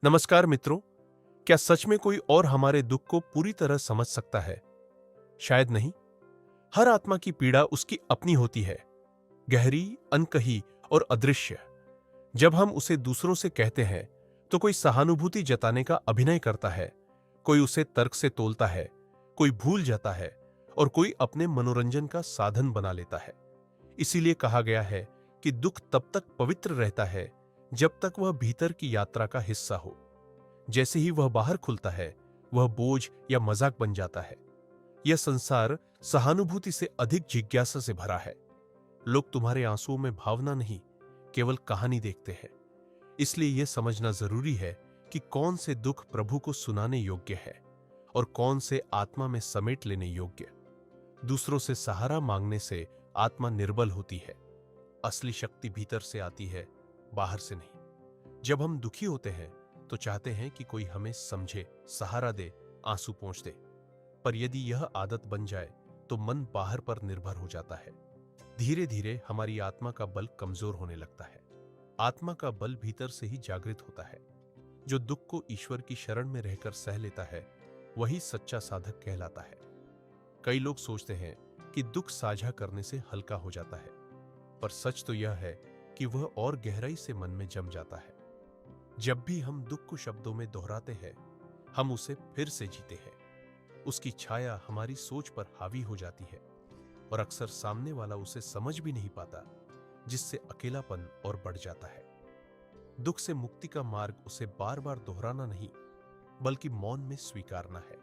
नमस्कार मित्रों। क्या सच में कोई और हमारे दुख को पूरी तरह समझ सकता है? शायद नहीं। हर आत्मा की पीड़ा उसकी अपनी होती है, गहरी, अनकही और अदृश्य। जब हम उसे दूसरों से कहते हैं तो कोई सहानुभूति जताने का अभिनय करता है, कोई उसे तर्क से तोलता है, कोई भूल जाता है और कोई अपने मनोरंजन का साधन बना लेता है। इसीलिए कहा गया है कि दुख तब तक पवित्र रहता है जब तक वह भीतर की यात्रा का हिस्सा हो। जैसे ही वह बाहर खुलता है, वह बोझ या मजाक बन जाता है। यह संसार सहानुभूति से अधिक जिज्ञासा से भरा है। लोग तुम्हारे आंसुओं में भावना नहीं, केवल कहानी देखते हैं। इसलिए यह समझना जरूरी है कि कौन से दुख प्रभु को सुनाने योग्य है और कौन से आत्मा में समेट लेने योग्य। दूसरों से सहारा मांगने से आत्मा निर्बल होती है। असली शक्ति भीतर से आती है, बाहर से नहीं। जब हम दुखी होते हैं तो चाहते हैं कि कोई हमें समझे, सहारा दे, आंसू पोंछ दे। पर यदि यह आदत बन जाए तो मन बाहर पर निर्भर हो जाता है। धीरे धीरे हमारी आत्मा का बल कमजोर होने लगता है। आत्मा का बल भीतर से ही जागृत होता है। जो दुख को ईश्वर की शरण में रहकर सह लेता है, वही सच्चा साधक कहलाता है। कई लोग सोचते हैं कि दुख साझा करने से हल्का हो जाता है, पर सच तो यह है कि वह और गहराई से मन में जम जाता है। जब भी हम दुख को शब्दों में दोहराते हैं, हम उसे फिर से जीते हैं। उसकी छाया हमारी सोच पर हावी हो जाती है और अक्सर सामने वाला उसे समझ भी नहीं पाता, जिससे अकेलापन और बढ़ जाता है। दुख से मुक्ति का मार्ग उसे बार बार दोहराना नहीं, बल्कि मौन में स्वीकारना है।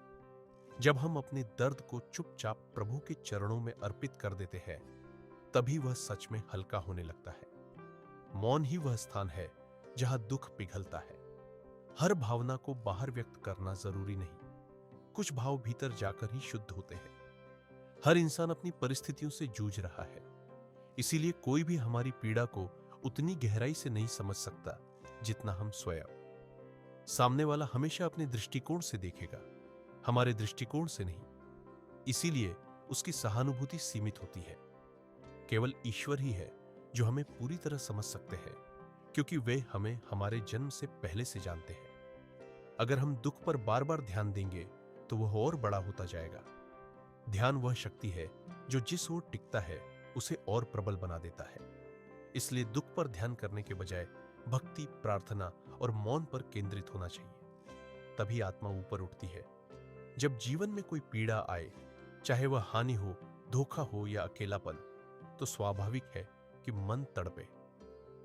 जब हम अपने दर्द को चुपचाप प्रभु के चरणों में अर्पित कर देते हैं, तभी वह सच में हल्का होने लगता है। मौन ही वह स्थान है जहां दुख पिघलता है। हर भावना को बाहर व्यक्त करना जरूरी नहीं, कुछ भाव भीतर जाकर ही शुद्ध होते हैं। हर इंसान अपनी परिस्थितियों से जूझ रहा है, इसीलिए कोई भी हमारी पीड़ा को उतनी गहराई से नहीं समझ सकता जितना हम स्वयं। सामने वाला हमेशा अपने दृष्टिकोण से देखेगा, हमारे दृष्टिकोण से नहीं। इसीलिए उसकी सहानुभूति सीमित होती है। केवल ईश्वर ही है जो हमें पूरी तरह समझ सकते हैं, क्योंकि वे हमें हमारे जन्म से पहले से जानते हैं। अगर हम दुख पर बार बार ध्यान देंगे तो वह और बड़ा होता जाएगा। ध्यान वह शक्ति है जो जिस ओर टिकता है उसे और प्रबल बना देता है। इसलिए दुख पर ध्यान करने के बजाय भक्ति, प्रार्थना और मौन पर केंद्रित होना चाहिए। तभी आत्मा ऊपर उठती है। जब जीवन में कोई पीड़ा आए, चाहे वह हानि हो, धोखा हो या अकेलापन, तो स्वाभाविक है कि मन तड़पे।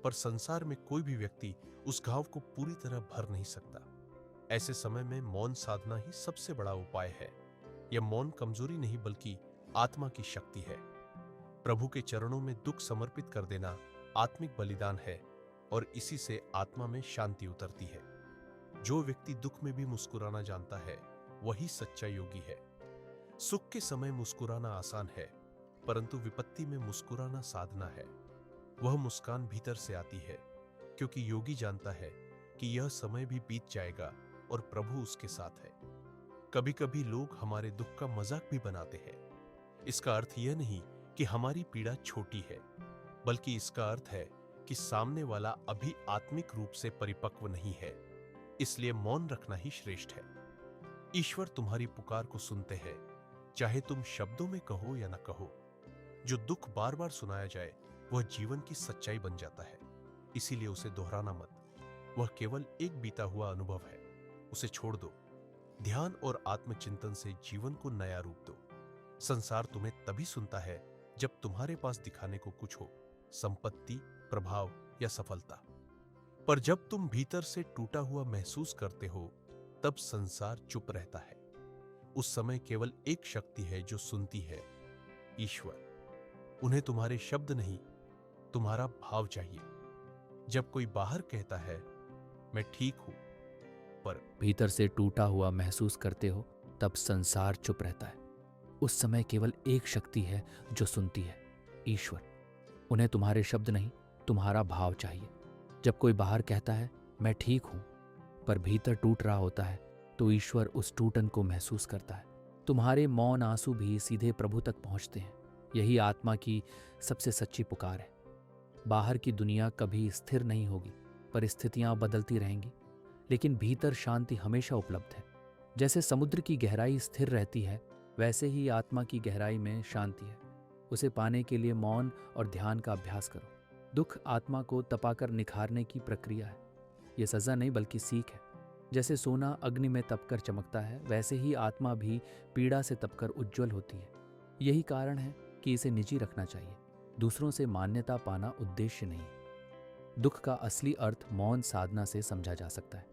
पर संसार में कोई भी व्यक्ति उस घाव को पूरी तरह भर नहीं सकता। ऐसे समय में मौन साधना ही सबसे बड़ा उपाय है। यह मौन कमजोरी नहीं, बल्कि आत्मा की शक्ति है। प्रभु के चरणों में दुख समर्पित कर देना आत्मिक बलिदान है और इसी से आत्मा में शांति उतरती है। जो व्यक्ति दुख में भी मुस्कुराना जानता है, वही सच्चा योगी है। सुख के समय मुस्कुराना आसान है, परंतु विपत्ति में मुस्कुराना साधना है। वह मुस्कान भीतर से आती है, क्योंकि योगी जानता है कि यह समय भी बीत जाएगा और प्रभु उसके साथ है। कभी कभी लोग हमारे दुख का मजाक भी बनाते हैं। इसका अर्थ यह नहीं कि हमारी पीड़ा छोटी है, बल्कि इसका अर्थ है कि सामने वाला अभी आत्मिक रूप से परिपक्व नहीं है। इसलिए मौन रखना ही श्रेष्ठ है। ईश्वर तुम्हारी पुकार को सुनते हैं, चाहे तुम शब्दों में कहो या न कहो। जो दुख बार बार सुनाया जाए, वह जीवन की सच्चाई बन जाता है। इसीलिए उसे दोहराना मत। वह केवल एक बीता हुआ अनुभव है, उसे छोड़ दो। ध्यान और आत्मचिंतन से जीवन को नया रूप दो। संसार तुम्हें तभी सुनता है जब तुम्हारे पास दिखाने को कुछ हो, संपत्ति, प्रभाव या सफलता। पर जब तुम भीतर से टूटा हुआ महसूस करते हो, तब संसार चुप रहता है। उस समय केवल एक शक्ति है जो सुनती है, ईश्वर। उन्हें तुम्हारे शब्द नहीं, तुम्हारा भाव चाहिए। जब कोई बाहर कहता है मैं ठीक हूं, पर भीतर से टूटा हुआ महसूस करते हो, तब संसार चुप रहता है। उस समय केवल एक शक्ति है जो सुनती है, ईश्वर। उन्हें तुम्हारे शब्द नहीं, तुम्हारा भाव चाहिए। जब कोई बाहर कहता है मैं ठीक हूं, पर भीतर टूट रहा होता है, तो ईश्वर उस टूटन को महसूस करता है। तुम्हारे मौन आंसू भी सीधे प्रभु तक पहुंचते हैं। यही आत्मा की सबसे सच्ची पुकार है। बाहर की दुनिया कभी स्थिर नहीं होगी, परिस्थितियां बदलती रहेंगी, लेकिन भीतर शांति हमेशा उपलब्ध है। जैसे समुद्र की गहराई स्थिर रहती है, वैसे ही आत्मा की गहराई में शांति है। उसे पाने के लिए मौन और ध्यान का अभ्यास करो। दुख आत्मा को तपाकर निखारने की प्रक्रिया है। यह सजा नहीं बल्कि सीख है। जैसे सोना अग्नि में तपकर चमकता है, वैसे ही आत्मा भी पीड़ा से तपकर उज्जवल होती है। यही कारण है कि इसे निजी रखना चाहिए। दूसरों से मान्यता पाना उद्देश्य नहीं है। दुख का असली अर्थ मौन साधना से समझा जा सकता है।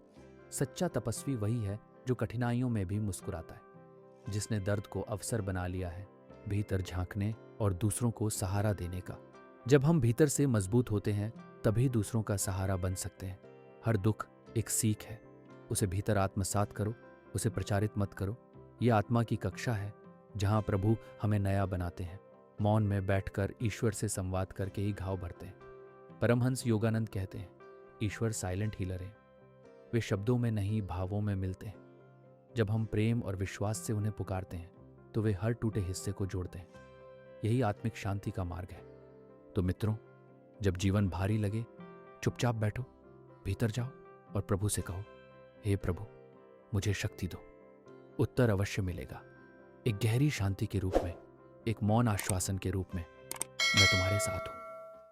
सच्चा तपस्वी वही है जो कठिनाइयों में भी मुस्कुराता है, जिसने दर्द को अवसर बना लिया है भीतर झांकने और दूसरों को सहारा देने का। जब हम भीतर से मजबूत होते हैं, तभी दूसरों का सहारा बन सकते हैं। हर दुख एक सीख है। उसे भीतर आत्मसात करो, उसे प्रचारित मत करो। यह आत्मा की कक्षा है जहां प्रभु हमें नया बनाते हैं। मौन में बैठकर ईश्वर से संवाद करके ही घाव भरते हैं। परमहंस योगानंद कहते हैं, ईश्वर साइलेंट हीलर है। वे शब्दों में नहीं, भावों में मिलते हैं। जब हम प्रेम और विश्वास से उन्हें पुकारते हैं, तो वे हर टूटे हिस्से को जोड़ते हैं। यही आत्मिक शांति का मार्ग है। तो मित्रों, जब जीवन भारी लगे, चुपचाप बैठो, भीतर जाओ और प्रभु से कहो, हे प्रभु, मुझे शक्ति दो। उत्तर अवश्य मिलेगा। एक गहरी शांति के रूप में, एक मौन आश्वासन के रूप में, मैं तुम्हारे साथ हूं।